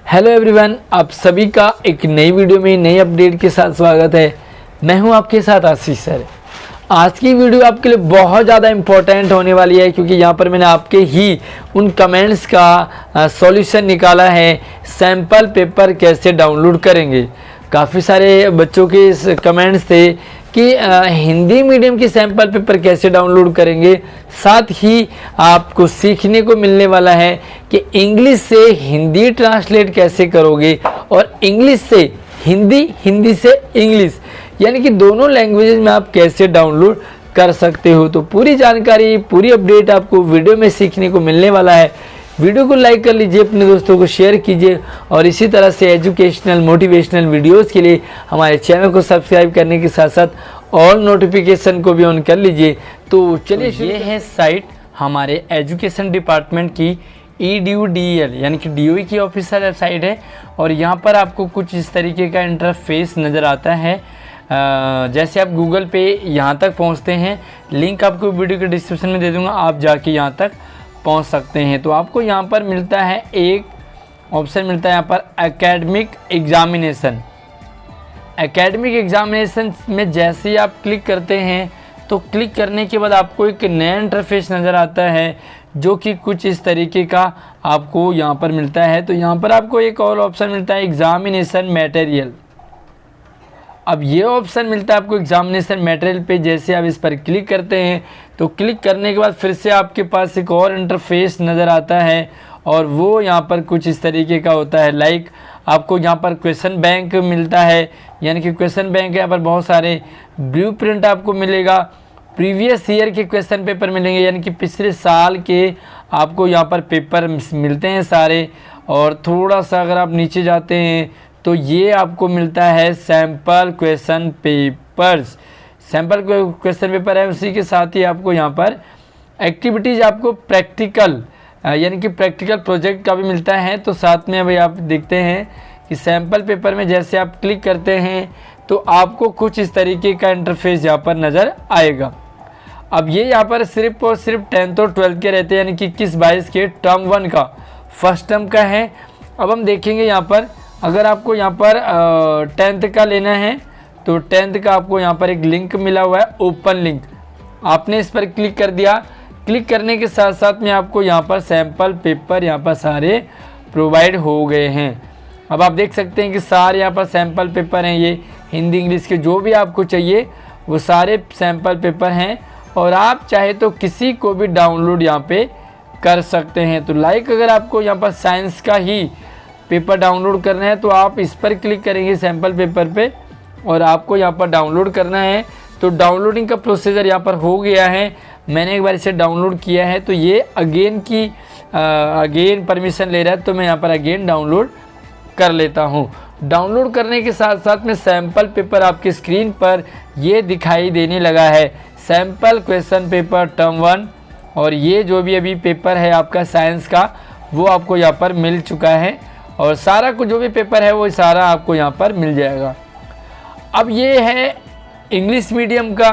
Hello everyone, आप सभी का एक नई वीडियो में नई अपडेट के साथ स्वागत है। मैं हूं आपके साथ आशीष सर। आज की वीडियो आपके लिए बहुत ज़्यादा इम्पोर्टेंट होने वाली है क्योंकि यहाँ पर मैंने आपके ही उन कमेंट्स का सॉल्यूशन निकाला है। सैम्पल पेपर कैसे डाउनलोड करेंगे। काफ़ी सारे बच्चों के इस कमेंट्स थे कि हिंदी मीडियम की सैम्पल पेपर कैसे डाउनलोड करेंगे। साथ ही आपको सीखने को मिलने वाला है कि इंग्लिश से हिंदी ट्रांसलेट कैसे करोगे और इंग्लिश से हिंदी, हिंदी से इंग्लिश, यानी कि दोनों लैंग्वेजेस में आप कैसे डाउनलोड कर सकते हो। तो पूरी जानकारी, पूरी अपडेट आपको वीडियो में सीखने को मिलने वाला है। वीडियो को लाइक कर लीजिए, अपने दोस्तों को शेयर कीजिए और इसी तरह से एजुकेशनल मोटिवेशनल वीडियोस के लिए हमारे चैनल को सब्सक्राइब करने के साथ साथ ऑल नोटिफिकेशन को भी ऑन कर लीजिए। तो चलिए, ये है साइट हमारे एजुकेशन डिपार्टमेंट की EDU-DEL यानी कि DOE की ऑफिशियल वेबसाइट है और यहाँ पर आपको कुछ इस तरीके का इंटरफेस नज़र आता है। जैसे आप गूगल पे यहाँ तक पहुँचते हैं, लिंक आपको वीडियो के डिस्क्रिप्शन में दे दूँगा, आप जाके यहाँ तक पहुंच सकते हैं। तो आपको यहाँ पर मिलता है एक ऑप्शन मिलता है यहाँ पर एकेडमिक एग्जामिनेशन। एकेडमिक एग्जामिनेशन में जैसे ही आप क्लिक करते हैं तो क्लिक करने के बाद आपको एक नया इंटरफेस नज़र आता है जो कि कुछ इस तरीके का आपको यहाँ पर मिलता है। तो यहाँ पर आपको एक और ऑप्शन मिलता है एग्जामिनेशन मटेरियल। अब ये ऑप्शन मिलता है आपको एग्जामिनेशन मटेरियल पे। जैसे आप इस पर क्लिक करते हैं तो क्लिक करने के बाद फिर से आपके पास एक और इंटरफेस नज़र आता है और वो यहाँ पर कुछ इस तरीके का होता है। लाइक आपको यहाँ पर क्वेश्चन बैंक मिलता है, यानी कि क्वेश्चन बैंक यहाँ पर बहुत सारे ब्लूप्रिंट आपको मिलेगा। प्रीवियस ईयर के क्वेश्चन पेपर मिलेंगे, यानी कि पिछले साल के आपको यहाँ पर पेपर मिलते हैं सारे। और थोड़ा सा अगर आप नीचे जाते हैं तो ये आपको मिलता है sample question papers. Sample question paper है, उसी के साथ ही आपको यहाँ पर एक्टिविटीज़, आपको प्रैक्टिकल यानी कि प्रैक्टिकल प्रोजेक्ट का भी मिलता है। तो साथ में अभी आप देखते हैं कि सैम्पल पेपर में जैसे आप क्लिक करते हैं तो आपको कुछ इस तरीके का इंटरफेस यहाँ पर नज़र आएगा। अब ये यहाँ पर सिर्फ और सिर्फ 10th और 12th के रहते हैं, यानी कि 21-22 के टर्म 1 का फर्स्ट टर्म का है। अब हम देखेंगे यहाँ पर, अगर आपको यहाँ पर 10th का लेना है तो 10th का आपको यहाँ पर एक लिंक मिला हुआ है, ओपन लिंक। आपने इस पर क्लिक कर दिया। क्लिक करने के साथ साथ में आपको यहाँ पर सैम्पल पेपर यहाँ पर सारे प्रोवाइड हो गए हैं। अब आप देख सकते हैं कि सारे यहाँ पर सैम्पल पेपर हैं। ये हिंदी इंग्लिश के जो भी आपको चाहिए वो सारे सैम्पल पेपर हैं और आप चाहे तो किसी को भी डाउनलोड यहाँ पे कर सकते हैं। तो लाइक अगर आपको यहाँ पर साइंस का ही पेपर डाउनलोड करना है तो आप इस पर क्लिक करेंगे सैम्पल पेपर पे और आपको यहाँ पर डाउनलोड करना है। तो डाउनलोडिंग का प्रोसीजर यहाँ पर हो गया है। मैंने एक बार इसे डाउनलोड किया है तो ये अगेन परमिशन ले रहा है, तो मैं यहाँ पर अगेन डाउनलोड कर लेता हूँ। डाउनलोड करने के साथ साथ में सैम्पल पेपर आपकी स्क्रीन पर ये दिखाई देने लगा है, सैम्पल क्वेश्चन पेपर टर्म 1। और ये जो भी अभी पेपर है आपका साइंस का वो आपको यहाँ पर मिल चुका है और सारा कुछ जो भी पेपर है वो सारा आपको यहाँ पर मिल जाएगा। अब ये है इंग्लिश मीडियम का।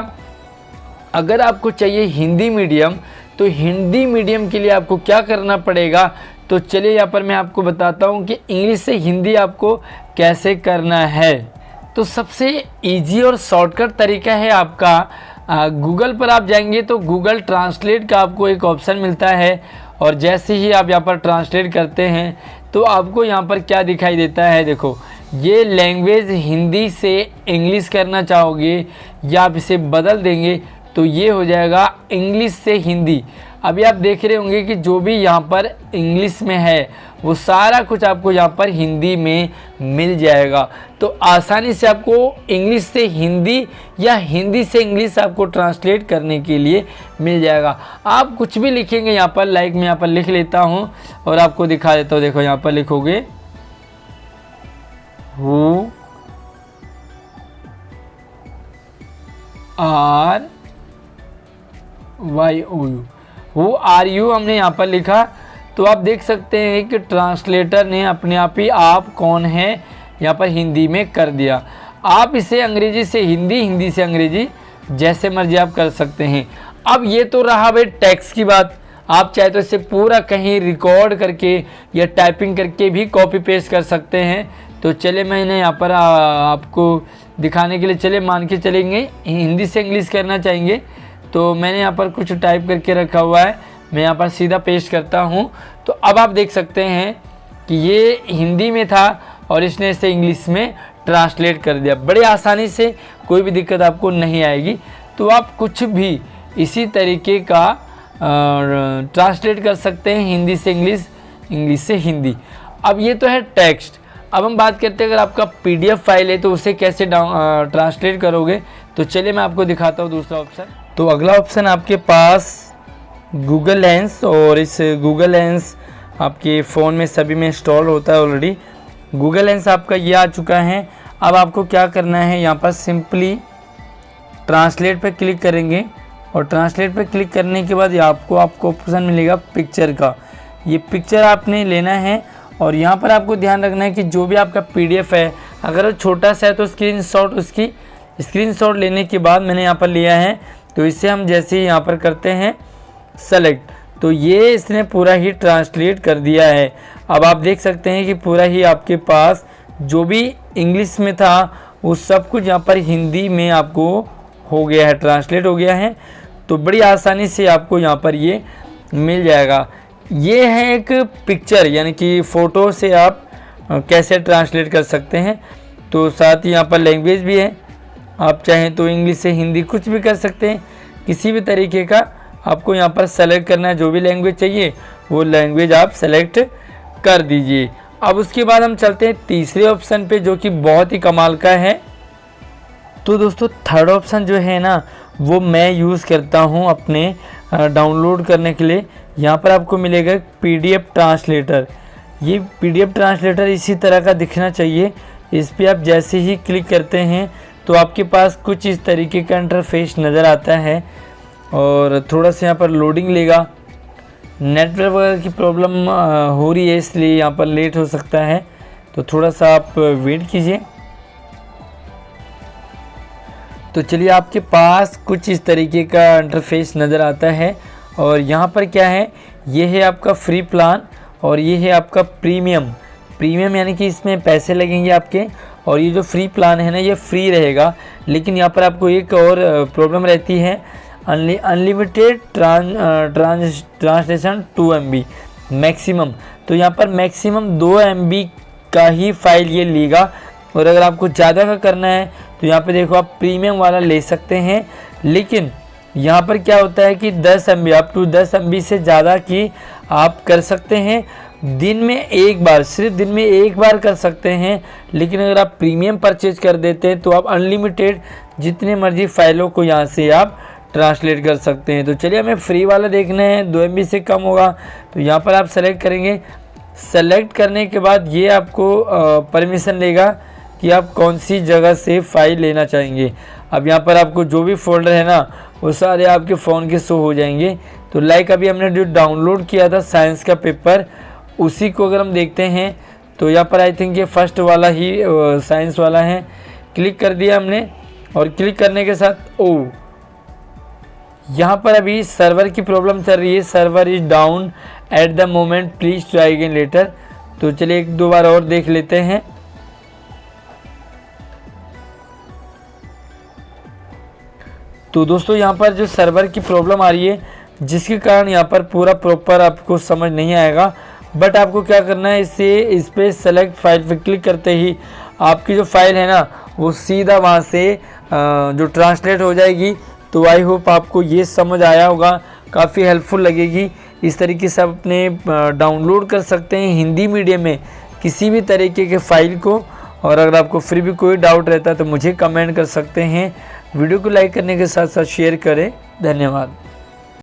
अगर आपको चाहिए हिंदी मीडियम तो हिंदी मीडियम के लिए आपको क्या करना पड़ेगा, तो चलिए यहाँ पर मैं आपको बताता हूँ कि इंग्लिश से हिंदी आपको कैसे करना है। तो सबसे इजी और शॉर्टकट तरीका है आपका, गूगल पर आप जाएंगे तो गूगल ट्रांसलेट का आपको एक ऑप्शन मिलता है और जैसे ही आप यहाँ पर ट्रांसलेट करते हैं तो आपको यहाँ पर क्या दिखाई देता है। देखो, ये लैंग्वेज हिंदी से इंग्लिश करना चाहोगे या आप इसे बदल देंगे तो ये हो जाएगा इंग्लिश से हिंदी। अभी आप देख रहे होंगे कि जो भी यहाँ पर इंग्लिश में है वो सारा कुछ आपको यहाँ पर हिंदी में मिल जाएगा। तो आसानी से आपको इंग्लिश से हिंदी या हिंदी से इंग्लिश आपको ट्रांसलेट करने के लिए मिल जाएगा। आप कुछ भी लिखेंगे यहाँ पर, लाइक मैं यहाँ पर लिख लेता हूँ और आपको दिखा देता हूँ। देखो, यहाँ पर लिखोगे हु आर यू हमने यहाँ पर लिखा तो आप देख सकते हैं कि ट्रांसलेटर ने अपने आप ही आप कौन है यहाँ पर हिंदी में कर दिया। आप इसे अंग्रेजी से हिंदी, हिंदी से अंग्रेजी जैसे मर्जी आप कर सकते हैं। अब ये तो रहा भाई टेक्स्ट की बात। आप चाहे तो इसे पूरा कहीं रिकॉर्ड करके या टाइपिंग करके भी कॉपी पेस्ट कर सकते हैं। तो चले मैंने यहाँ पर आपको दिखाने के लिए, चले मान के चलेंगे हिंदी से इंग्लिश करना चाहेंगे तो मैंने यहाँ पर कुछ टाइप करके रखा हुआ है, मैं यहाँ पर सीधा पेस्ट करता हूँ। तो अब आप देख सकते हैं कि ये हिंदी में था और इसने इसे इंग्लिश में ट्रांसलेट कर दिया। बड़ी आसानी से, कोई भी दिक्कत आपको नहीं आएगी। तो आप कुछ भी इसी तरीके का ट्रांसलेट कर सकते हैं, हिंदी से इंग्लिश, इंग्लिश से हिंदी। अब ये तो है टेक्स्ट। अब हम बात करते हैं अगर आपका PDF फाइल है तो उसे कैसे ट्रांसलेट करोगे। तो चलिए मैं आपको दिखाता हूँ दूसरा ऑप्शन। तो अगला ऑप्शन आपके पास गूगल लेंस, और इस गूगल लेंस आपके फ़ोन में सभी में इंस्टॉल होता है ऑलरेडी। गूगल लेंस आपका ये आ चुका है। अब आपको क्या करना है, यहाँ पर सिंपली ट्रांसलेट पे क्लिक करेंगे और ट्रांसलेट पे क्लिक करने के बाद आपको ऑप्शन मिलेगा पिक्चर का। ये पिक्चर आपने लेना है और यहाँ पर आपको ध्यान रखना है कि जो भी आपका PDF है, अगर वो छोटा सा है तो उसकी स्क्रीनशॉट लेने के बाद मैंने यहाँ पर लिया है। तो इसे हम जैसे ही यहाँ पर करते हैं सेलेक्ट, तो ये इसने पूरा ही ट्रांसलेट कर दिया है। अब आप देख सकते हैं कि पूरा ही आपके पास जो भी इंग्लिश में था वो सब कुछ यहाँ पर हिंदी में आपको हो गया है, ट्रांसलेट हो गया है। तो बड़ी आसानी से आपको यहाँ पर ये मिल जाएगा। ये है एक पिक्चर, यानी कि फ़ोटो से आप कैसे ट्रांसलेट कर सकते हैं। तो साथ ही यहाँ पर लैंग्वेज भी है, आप चाहें तो इंग्लिश से हिंदी कुछ भी कर सकते हैं। किसी भी तरीके का आपको यहाँ पर सेलेक्ट करना है, जो भी लैंग्वेज चाहिए वो लैंग्वेज आप सेलेक्ट कर दीजिए। अब उसके बाद हम चलते हैं तीसरे ऑप्शन पे, जो कि बहुत ही कमाल का है। तो दोस्तों थर्ड ऑप्शन जो है ना, वो मैं यूज़ करता हूँ अपने डाउनलोड करने के लिए। यहाँ पर आपको मिलेगा PDF ट्रांसलेटर। ये PDF ट्रांसलेटर इसी तरह का दिखना चाहिए। इस पर आप जैसे ही क्लिक करते हैं तो आपके पास कुछ इस तरीके का इंटरफेस नज़र आता है और थोड़ा सा यहाँ पर लोडिंग लेगा। नेटवर्क वगैरह की प्रॉब्लम हो रही है, इसलिए यहाँ पर लेट हो सकता है, तो थोड़ा सा आप वेट कीजिए। तो चलिए आपके पास कुछ इस तरीके का इंटरफेस नज़र आता है और यहाँ पर क्या है, ये है आपका फ्री प्लान और ये है आपका प्रीमियम यानी कि इसमें पैसे लगेंगे आपके। और ये जो फ्री प्लान है ना, ये फ्री रहेगा। लेकिन यहाँ पर आपको एक और प्रॉब्लम रहती है, अनलिमिटेड ट्रांसलेशन 2 MB मैक्सिमम। तो यहाँ पर मैक्सिमम 2 MB का ही फाइल ये लेगा। और अगर आपको ज़्यादा का करना है तो यहाँ पे देखो आप प्रीमियम वाला ले सकते हैं। लेकिन यहाँ पर क्या होता है कि 10 MB, अप टू 10 MB से ज़्यादा की आप कर सकते हैं दिन में एक बार, सिर्फ दिन में एक बार कर सकते हैं। लेकिन अगर आप प्रीमियम परचेज कर देते हैं तो आप अनलिमिटेड जितने मर्जी फाइलों को यहाँ से आप ट्रांसलेट कर सकते हैं। तो चलिए हमें फ्री वाला देखना है, 2 MB से कम होगा। तो यहाँ पर आप सेलेक्ट करेंगे। सेलेक्ट करने के बाद ये आपको परमिशन लेगा कि आप कौन सी जगह से फाइल लेना चाहेंगे। अब यहाँ पर आपको जो भी फोल्डर है ना, वो सारे आपके फ़ोन के शो हो जाएंगे। तो लाइक अभी हमने जो डाउनलोड किया था साइंस का पेपर, उसी को अगर हम देखते हैं तो यहाँ पर आई थिंक ये फर्स्ट वाला ही साइंस वाला है। क्लिक कर दिया हमने और क्लिक करने के साथ यहाँ पर अभी सर्वर की प्रॉब्लम चल रही है, server is down at the moment, please try again later. तो चलिए 1-2 बार और देख लेते हैं। तो दोस्तों यहाँ पर जो सर्वर की प्रॉब्लम आ रही है, जिसके कारण यहाँ पर पूरा प्रॉपर आपको समझ नहीं आएगा। बट आपको क्या करना है, इस पर सेलेक्ट फाइल पे क्लिक करते ही आपकी जो फाइल है ना, वो सीधा वहाँ से जो ट्रांसलेट हो जाएगी। तो आई होप आपको ये समझ आया होगा, काफ़ी हेल्पफुल लगेगी। इस तरीके से आप अपने डाउनलोड कर सकते हैं हिंदी मीडियम में किसी भी तरीके के फ़ाइल को। और अगर आपको फिर भी कोई डाउट रहता है तो मुझे कमेंट कर सकते हैं। वीडियो को लाइक करने के साथ साथ शेयर करें। धन्यवाद।